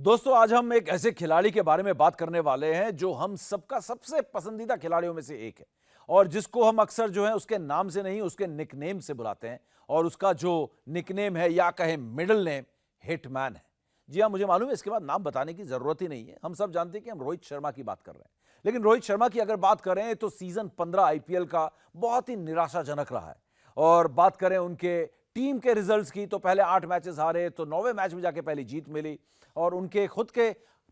दोस्तों आज हम एक ऐसे खिलाड़ी के बारे में बात करने वाले हैं जो हम सबका सबसे पसंदीदा खिलाड़ियों में से एक है और जिसको हम अक्सर जो है उसके नाम से नहीं उसके निकनेम से बुलाते हैं और उसका जो निकनेम है या कहें मिडिल नेम हिटमैन है। जी हाँ, मुझे मालूम है इसके बाद नाम बताने की जरूरत ही नहीं है। हम सब जानते हैं कि हम रोहित शर्मा की बात कर रहे हैं, लेकिन रोहित शर्मा की अगर बात करें तो सीजन 15 आईपीएल का बहुत ही निराशाजनक रहा है। और बात करें उनके टीम के रिजल्ट्स की तो पहले 8 मैचेस हारे तो 9वें मैच में जाके पहली जीत मिली। और उनके खुद के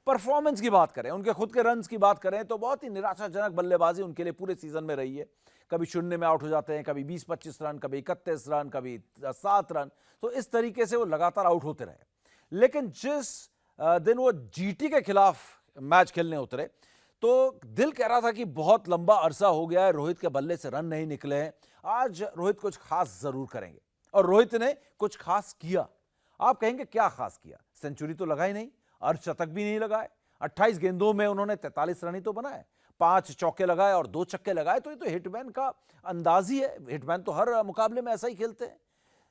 परफॉर्मेंस की बात करें, उनके खुद के रन्स की बात करें तो बहुत ही निराशाजनक बल्लेबाजी उनके लिए पूरे सीजन में रही है। कभी शून्य में आउट हो जाते हैं, कभी 20-25 रन, कभी 31 रन, कभी 7 रन, तो इस तरीके से वो लगातार आउट होते रहे। लेकिन जिस दिन वो जीटी के खिलाफ मैच खेलने उतरे तो दिल कह रहा था कि बहुत लंबा अरसा हो गया है, रोहित के बल्ले से रन नहीं निकले हैं, आज रोहित कुछ खास जरूर करेंगे। और रोहित ने कुछ खास किया। आप कहेंगे क्या खास किया? सेंचुरी तो लगाई नहीं, अर्धशतक भी नहीं लगाए, 28 गेंदों में उन्होंने 43 रन ही तो बनाए, 5 चौके लगाए और 2 छक्के लगाए। तो ये तो हिटमैन का अंदाज ही है। हिटमैन तो हर मुकाबले में ऐसा ही खेलते हैं।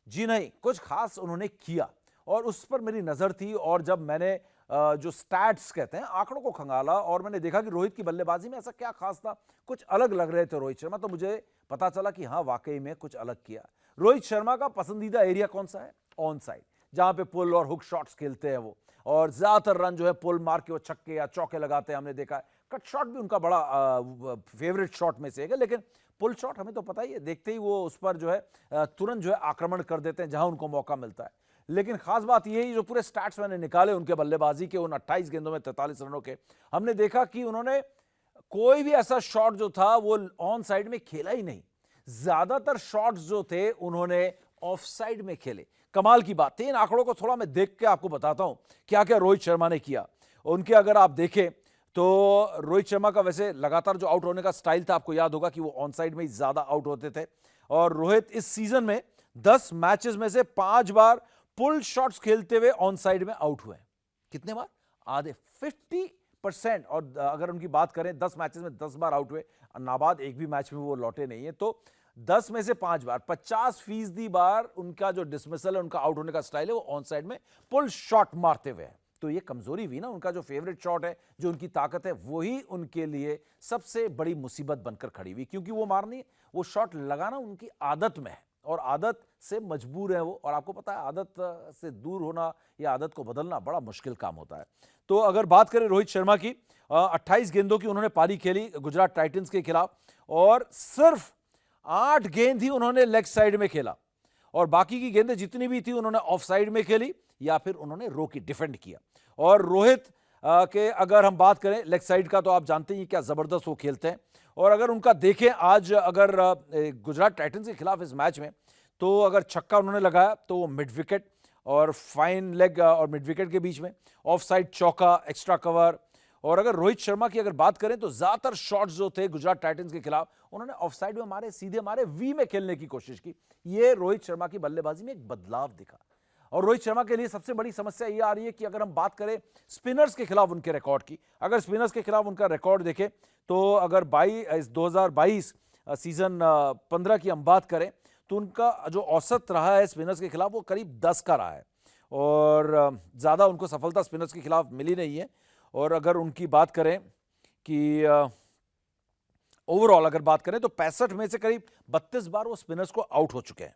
जी नहीं, कुछ खास उन्होंने किया और उस पर मेरी नजर थी। और जब मैंने जो स्टैट्स कहते हैं, आंकड़ों को खंगाला और मैंने देखा कि रोहित की बल्लेबाजी में ऐसा क्या खास था, कुछ अलग लग रहे थे रोहित शर्मा, तो मुझे पता चला कि हाँ वाकई में कुछ अलग किया। रोहित शर्मा का पसंदीदा एरिया कौन सा है? ऑन साइड, जहां पे पुल और हुक शॉट्स खेलते हैं वो, और ज्यादातर रन जो है पुल मार के वो छक्के या चौके लगाते हैं। हमने देखा है कट शॉट भी उनका बड़ा फेवरेट शॉट में से है, लेकिन पुल शॉट हमें तो पता ही है, देखते ही वो उस पर जो है तुरंत जो है आक्रमण कर देते हैं जहां उनको मौका मिलता है। लेकिन खास बात यही, जो पूरे स्टैट्स मैंने निकाले उनके बल्लेबाजी के, उन 28 गेंदों में 43 रनों के, हमने देखा कि उन्होंने कोई भी ऐसा शॉट जो था वो ऑन साइड में खेला ही नहीं। ज्यादातर शॉट्स जो थे उन्होंने ऑफ साइड में खेले। कमाल की बात है। इन आंकड़ों को थोड़ा मैं देख के आपको बताता हूं क्या क्या रोहित शर्मा ने किया। उनके अगर आप देखें तो रोहित शर्मा का वैसे लगातार जो आउट होने का स्टाइल था, आपको याद होगा कि वो ऑन साइड में ही ज्यादा आउट होते थे। और रोहित इस सीजन में 10 मैचेस में से 5 बार पुल शॉट्स खेलते हुए ऑन साइड में आउट हुए। कितने बार? आधे, 50%। और अगर उनकी बात करें 10 मैचेस में 10 बार आउट हुए, नाबाद एक भी मैच में वो लौटे नहीं है, तो 10 में से 5 बार, 50% बार उनका जो डिसमिसल है, उनका आउट होने का स्टाइल है, वो ऑन साइड में पुल शॉट मारते हुए है। तो ये कमजोरी भी ना, उनका जो फेवरेट शॉट है, जो उनकी ताकत है, वही उनके लिए सबसे बड़ी मुसीबत बनकर खड़ी हुई, क्योंकि वो मारनी, वो शॉट लगाना उनकी आदत में है और आदत से मजबूर है वो। और आपको पता है आदत से दूर होना या आदत को बदलना बड़ा मुश्किल काम होता है। तो अगर बात करें रोहित शर्मा की, 28 गेंदों की उन्होंने पारी खेली गुजरात टाइटंस के खिलाफ और सिर्फ 8 गेंद ही उन्होंने लेग साइड में खेला और बाकी की गेंदें जितनी भी थी उन्होंने ऑफ साइड में खेली या फिर उन्होंने रोकी, डिफेंड किया। और रोहित के अगर हम बात करें लेग साइड का, तो आप जानते हैं क्या जबरदस्त वो खेलते हैं। और अगर उनका देखें आज, अगर गुजरात टाइटंस के खिलाफ इस मैच में, तो अगर छक्का उन्होंने लगाया तो वो मिड विकेट और फाइन लेग और मिड विकेट के बीच में, ऑफ साइड चौका, एक्स्ट्रा कवर। और अगर रोहित शर्मा की अगर बात करें तो ज्यादातर शॉट्स जो थे गुजरात टाइटंस के खिलाफ उन्होंने ऑफ साइड में मारे, सीधे मारे, वी में खेलने की कोशिश की। ये रोहित शर्मा की बल्लेबाजी में एक बदलाव दिखा। और रोहित शर्मा के लिए सबसे बड़ी समस्या ये आ रही है कि अगर हम बात करें स्पिनर्स के खिलाफ उनके रिकॉर्ड की, अगर स्पिनर्स के खिलाफ उनका रिकॉर्ड देखें तो अगर 2022 सीजन 15 की हम बात करें तो उनका जो औसत रहा है स्पिनर्स के खिलाफ वो करीब 10 का रहा है और ज्यादा उनको सफलता स्पिनर्स के खिलाफ मिली नहीं है। और अगर उनकी बात करें कि ओवरऑल अगर बात करें तो 65 में से करीब 32 बार वो स्पिनर्स को आउट हो चुके हैं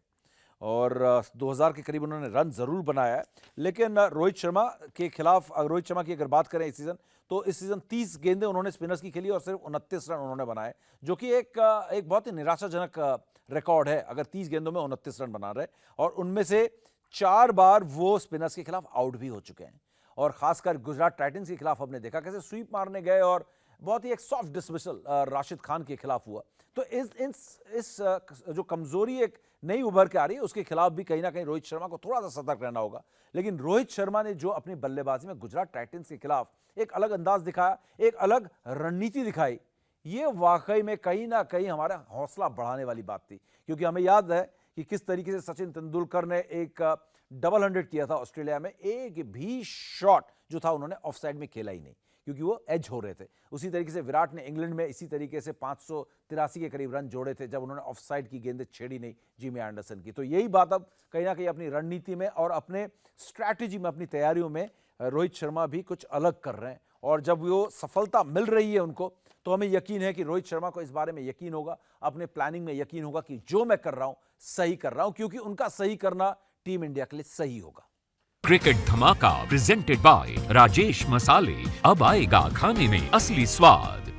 और 2000 के करीब उन्होंने रन जरूर बनाया है। लेकिन रोहित शर्मा के खिलाफ, रोहित शर्मा की अगर बात करें इस सीजन, तो इस सीजन 30 गेंदें उन्होंने स्पिनर्स की खेली और सिर्फ 29 रन उन्होंने बनाए, जो कि एक बहुत ही निराशाजनक रिकॉर्ड है अगर 30 गेंदों में 29 रन बना रहे। और उनमें से 4 बार वो स्पिनर्स के खिलाफ आउट भी हो चुके हैं। और खासकर गुजरात टाइटंस के खिलाफ हमने देखा कैसे स्वीप मारने गए और बहुत ही एक सॉफ्ट डिसमिसल राशिद खान के खिलाफ हुआ। तो इस जो कमजोरी एक नई उभर के आ रही है, उसके खिलाफ भी कहीं ना कहीं रोहित शर्मा को थोड़ा सा सतर्क रहना होगा। लेकिन रोहित शर्मा ने जो अपनी बल्लेबाजी में गुजरात टाइटंस के खिलाफ एक अलग अंदाज दिखाया, एक अलग रणनीति दिखाई, ये वाकई में कहीं ना कहीं हमारा हौसला बढ़ाने वाली बात थी। क्योंकि हमें याद है कि किस तरीके से सचिन तेंदुलकर ने एक डबल 100 किया था ऑस्ट्रेलिया में, एक भी शॉट जो था उन्होंने ऑफ साइड में खेला ही नहीं क्योंकि वो एज हो रहे थे। उसी तरीके से विराट ने इंग्लैंड में इसी तरीके से 583 के करीब रन जोड़े थे जब उन्होंने ऑफ साइड की गेंदें छेड़ी नहीं जिमी एंडरसन की। तो यही बात अब कहीं ना कहीं अपनी रणनीति में और अपने स्ट्रैटेजी में, अपनी तैयारियों में रोहित शर्मा भी कुछ अलग कर रहे हैं और जब वो सफलता मिल रही है उनको, तो हमें यकीन है कि रोहित शर्मा को इस बारे में यकीन होगा, अपने प्लानिंग में यकीन होगा कि जो मैं कर रहा हूं सही कर रहा हूं, क्योंकि उनका सही करना टीम इंडिया के लिए सही होगा। क्रिकेट धमाका प्रेजेंटेड बाय राजेश मसाले, अब आएगा खाने में असली स्वाद।